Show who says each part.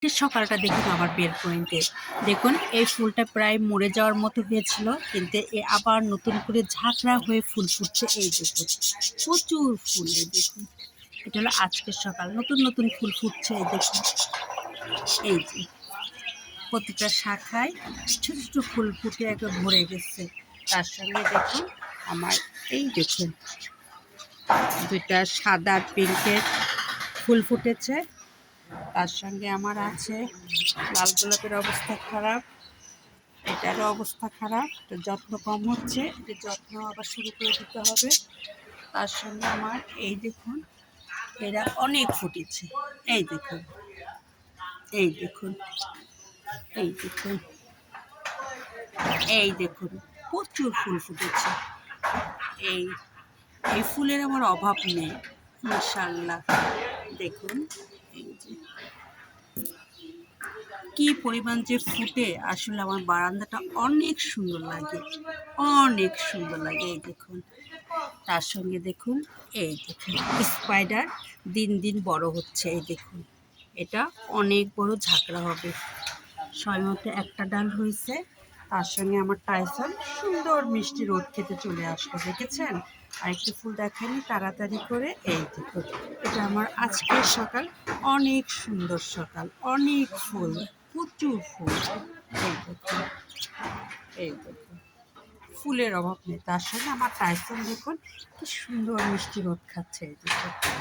Speaker 1: সকালটা দেখুন আমার বেল পয়েন্টে। দেখুন এই ফুলটা প্রায় মরে যাওয়ার মতো হয়েছিল, কিন্তু এ আবার নতুন করে ঝাঁকড়া হয়ে ফুল ফুটছে। এই দেখুন প্রচুর ফুল, এই দেখুন এটা হলো আজকের সকাল, নতুন নতুন ফুল ফুটছে। এই দেখুন, এই যে প্রতিটা শাখায় ছোট ছোট ফুল ফুটে একবার ভরে গেছে। তার সঙ্গে দেখুন আমার এই দেখুন দুইটা সাদা পিঙ্কের ফুল ফুটেছে। তার সঙ্গে আমার আছে লাল গোলাপের অবস্থা খারাপ, এটারও অবস্থা খারাপ, তো যত্ন কম হচ্ছে, যে যত্ন আবার শুরু করে দিতে হবে। তার সঙ্গে আমার এই দেখুন এরা অনেক ফুটেছে। এই দেখুন, এই দেখুন, এই দেখুন, এই দেখুন প্রচুর ফুল ফুটেছে। এই এই ফুলের আমার অভাব নেই, মাশাআল্লাহ। দেখুন এই যে কি পরিমাণ যে ফুটে, আসলে আমার বারান্দাটা অনেক সুন্দর লাগে, অনেক সুন্দর লাগে। এই দেখুন, তার সঙ্গে দেখুন এই দেখুন স্পাইডার দিন দিন বড় হচ্ছে। এই দেখুন এটা অনেক বড় ঝাঁকড়া হবে। সময়মতো একটা ডাল হয়েছে। তার সঙ্গে আমার টাইসন সুন্দর মিষ্টি রোদ খেতে চলে আসলো, দেখেছেন? আরেকটি ফুল দেখেনি তাড়াতাড়ি করে। এই দেখুন এটা আমার আজকের সকাল, অনেক সুন্দর সকাল, অনেক ফুল, প্রচুর ফুল। এই দেখুন, এই দেখুন ফুলের অভাব নেই। তার সঙ্গে আমার টাইসন দেখুন কি সুন্দর মিষ্টি রোদ খাচ্ছে। এই দেখুন।